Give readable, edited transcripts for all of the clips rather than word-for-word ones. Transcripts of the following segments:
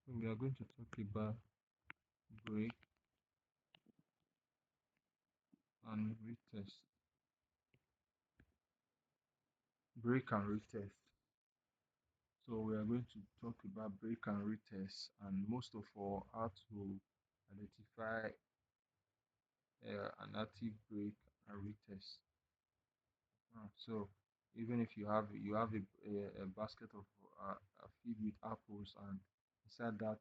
So we are going to talk about break and retest. Break and retest. So we are going to talk about break and retest, and most of all how to identify an active break and retest. So even if you have a basket of filled with apples, and inside that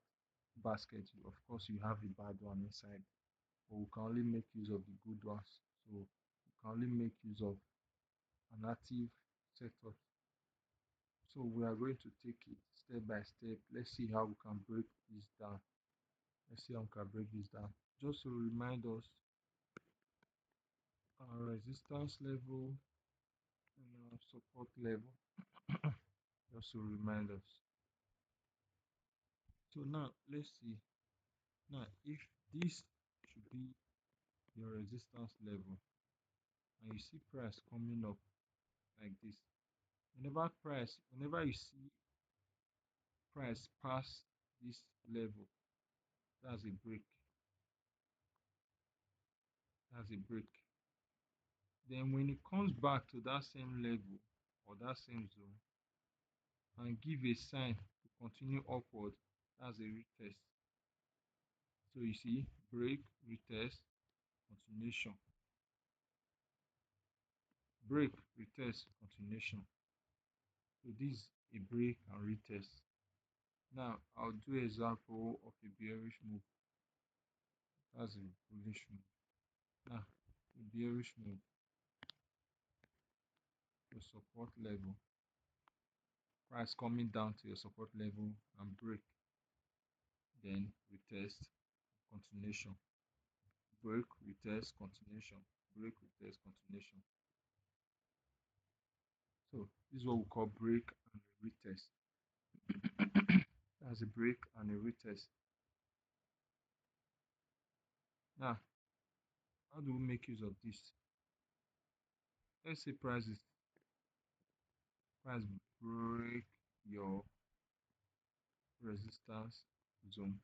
basket, of course you have the bad one inside, but we can only make use of the good ones. So we can only make use of an active setup. So we are going to take it step by step. Let's see how we can break this down. Let's see how we can break this down. Just to remind us our resistance level and our support level. Just to remind us. So now let's see. Now if this should be your resistance level and you see price coming up like this. Whenever you see price pass this level, that's a break. That's a break. Then when it comes back to that same level or that same zone and give a sign to continue upward, that's a retest. So you see break, retest, continuation. Break, retest, continuation. So this is a break and retest. Now I'll do an example of a bearish move. That's a bullish move. Now a bearish move to support level. Price coming down to your support level and break. Then retest, continuation. Break, retest, continuation. Break, retest, continuation. So this is what we call break and a retest. That's a break and a retest. Now, how do we make use of this? Let's say price break your resistance zone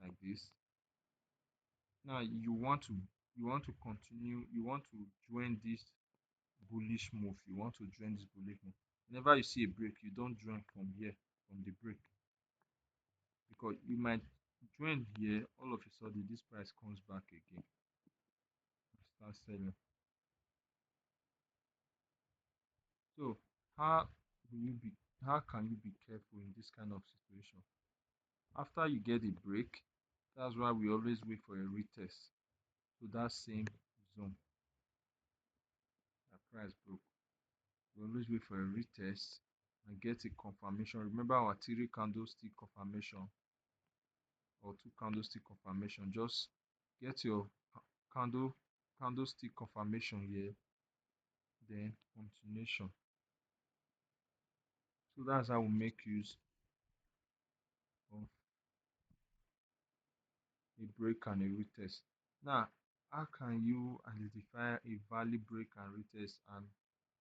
like this. Now you want to continue, you want to join this bullish move. You want to join this bullish move. Whenever you see a break, you don't join from here, from the break, because you might join here, all of a sudden this price comes back again and start selling. So how will you be how can you be careful in this kind of situation? After you get a break, that's why we always wait for a retest to that same zone that price broke. We always wait for a retest and get a confirmation. Remember our three candlestick confirmation or two candlestick confirmation. Just get your candlestick confirmation here, then continuation. So that's how we make use of a break and a retest. Now, how can you identify a valid break and retest and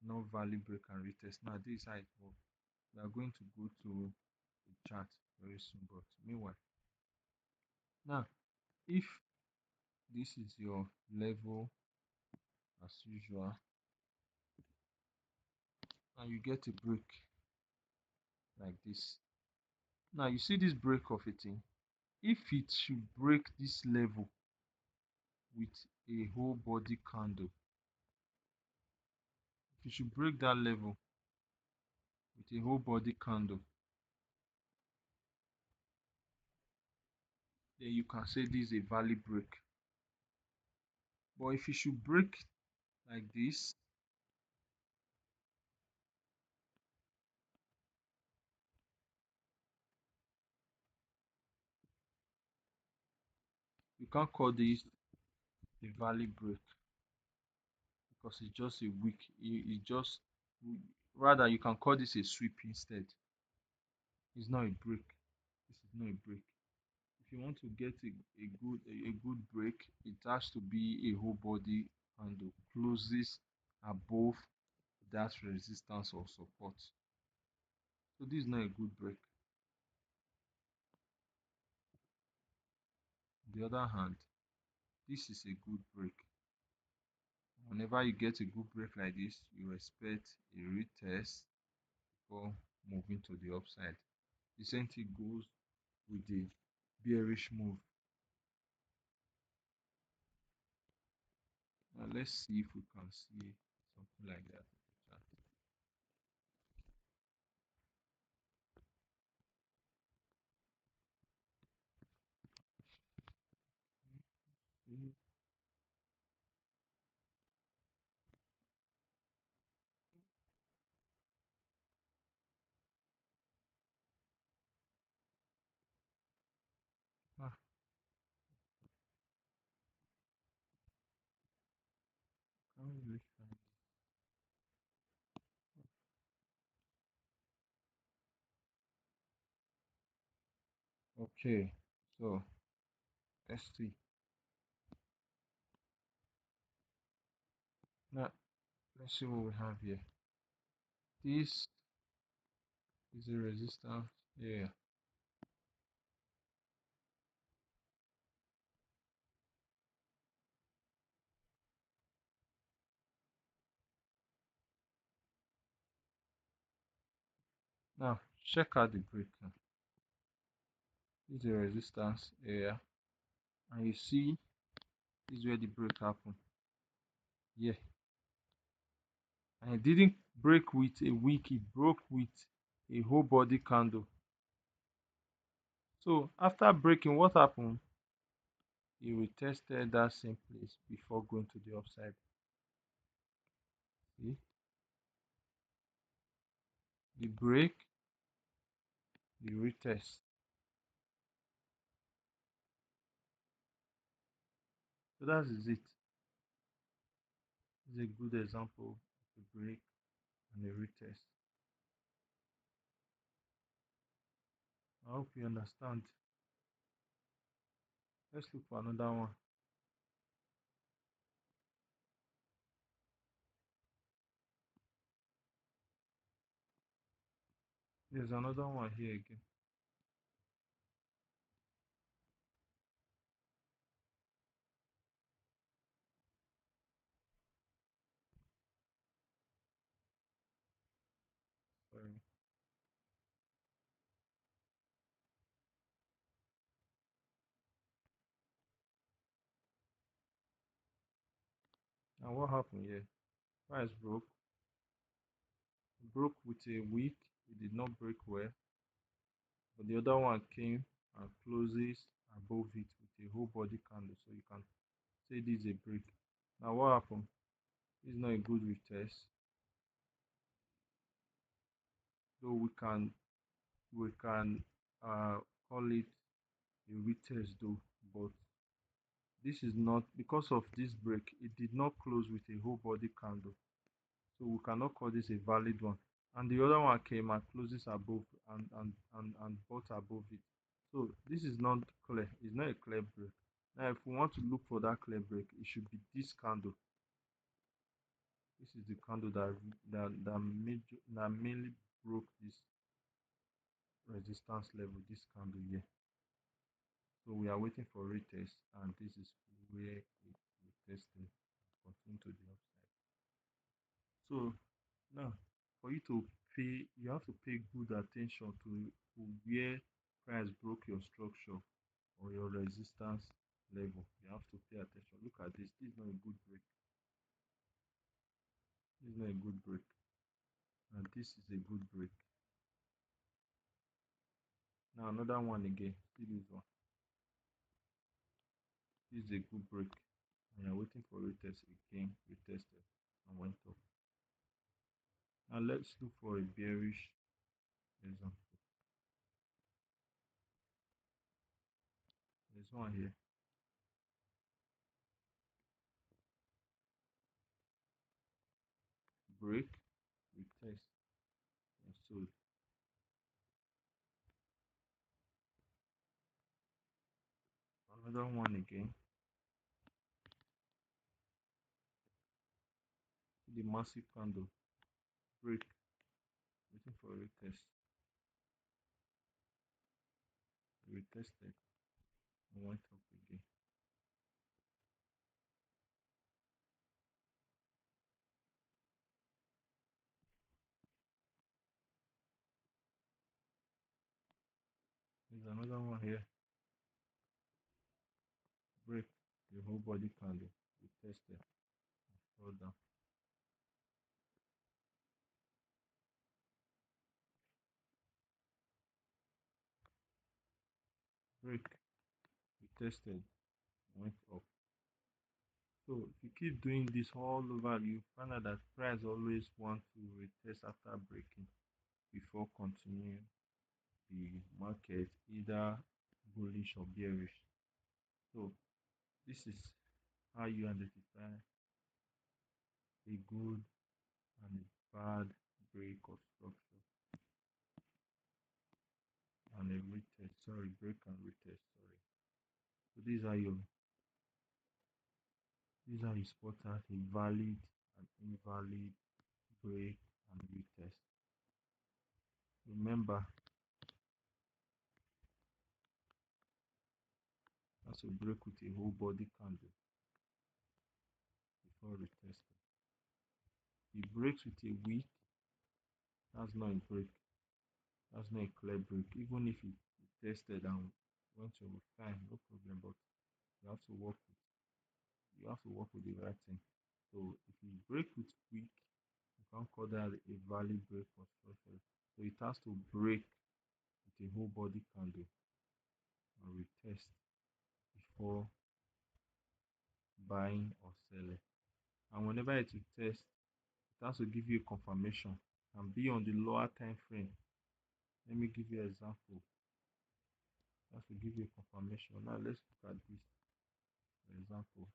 not valid break and retest? Now, this is how it works. We are going to go to the chart very soon, but meanwhile, now if this is your level as usual and you get a break like this. Now you see this break of a thing. If it should break this level with a whole body candle, if you should break that level with a whole body candle, then you can say this is a valid break. But if you should break like this, you can't call this a valid break because it's just a weak. It just rather you can call this a sweep instead. It's not a break. This is not a break. If you want to get a good break, it has to be a whole body candle closes above that resistance or support. So this is not a good break. the other hand, this is a good break. Whenever you get a good break like this, you expect a retest before moving to the upside. The same thing goes with the bearish move. Now let's see if we can see something like that. Ah, can't really find it. Okay, so let's see. Now let's see what we have here. This is a resistance. Yeah. Now check out the break. This is a resistance area, and you see this is where the break happened. Yeah, and it didn't break with a wick, it broke with a whole body candle. So after breaking, what happened? He retested that same place before going to the upside. See the break, the retest. So that is it. It's a good example of a break and a retest. I hope you understand. Let's look for another one. There's another one here again. Sorry. And what happened here? Price broke with a wick. It did not break well, but the other one came and closes above it with a whole body candle. So you can say this is a break. Now what happened? This is not a good retest. So we can call it a retest though, but this is not because of this break. It did not close with a whole body candle, so we cannot call this a valid one. And the other one came and closes above and bought above it. So this is not clear. It's not a clear break. Now if we want to look for that clear break, it should be this candle. This is the candle that mainly broke this resistance level, this candle here. So we are waiting for retest, and this is where we tested continue to the upside. So now for you to pay, you have to pay good attention to where price broke your structure or your resistance level. You have to pay attention. Look at this. This is not a good break. This is not a good break. And this is a good break. Now another one again. See this one. This is a good break. And you're waiting for retest again. Retested and went up. Now let's look for a bearish example. There's one here. Break, retest, and sold. Another one again. The massive candle. Break, waiting for a retest. Retested and went up again. There's another one here. Break. The whole body candle. We tested. Scroll down. Break. We tested. Went up. So if you keep doing this all over, you find out that price always want to retest after breaking before continuing the market, either bullish or bearish. So this is how you identify a good and a bad break of structure and a retest. Sorry, break and retest. Sorry. So these are you spot out a valid and invalid break and retest. Remember, that's a break with a whole body candle before retesting. It breaks with a wick, that's not a break. That's not a clear break. Even if it tested and went to fine, no problem. But you have to work with the right thing. So if you break with wick, you can't call that a valid break or structure. So it has to break with a whole body candle and retest before buying or selling. And whenever it will test, it has to give you a confirmation and be on the lower time frame. Let me give you an example. It has to give you a confirmation. Now let's look at this. For example,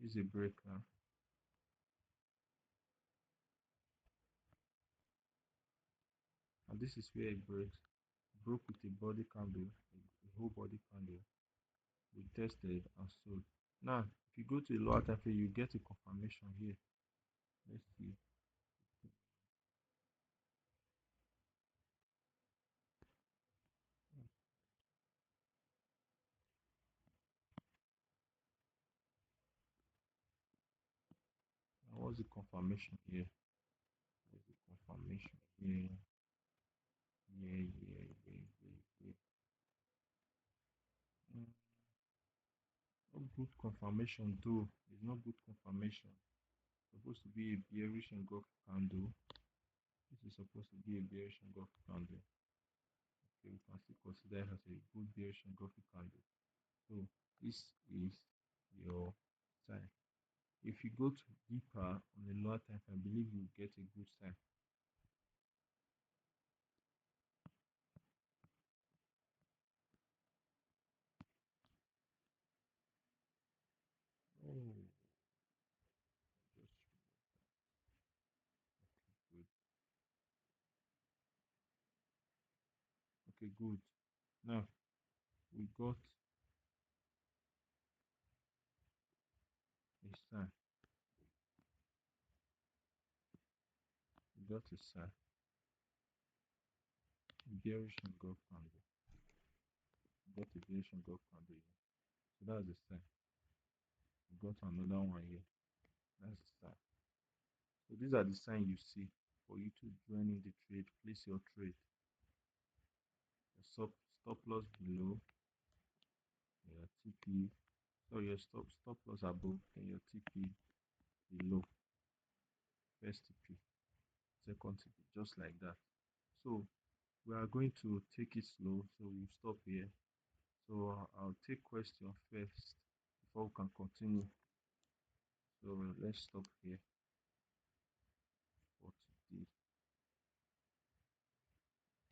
this is a break now. And this is where it breaks. Broke with a body candle, a whole body candle. We tested and sold. Now, if you go to the lower time frame, you get a confirmation here. Let's see. Now, what's the confirmation here? What's the confirmation here? Yeah. Mm, no good confirmation though. It's not good confirmation. It's supposed to be a bearish engulf candle. This is supposed to be a bearish engulf candle. Okay, we can still consider it as a good bearish engulf candle. So this is your sign. If you go to deeper on the lower time, I believe you get a good sign. Oh, just good. Okay, good. Now we got a sign. We got a sign. Bearish engulf candle. We got a bearish engulf candle here. So that's the sign. We got another one here. That's the sign. So these are the signs you see for you to join in the trade. Place your trade. Your stop loss below. Your TP. So your stop loss above. Then your TP below. First TP. Second TP. Just like that. So we are going to take it slow. So we'll stop here. So I'll take question first before we can continue. So let's stop here for today.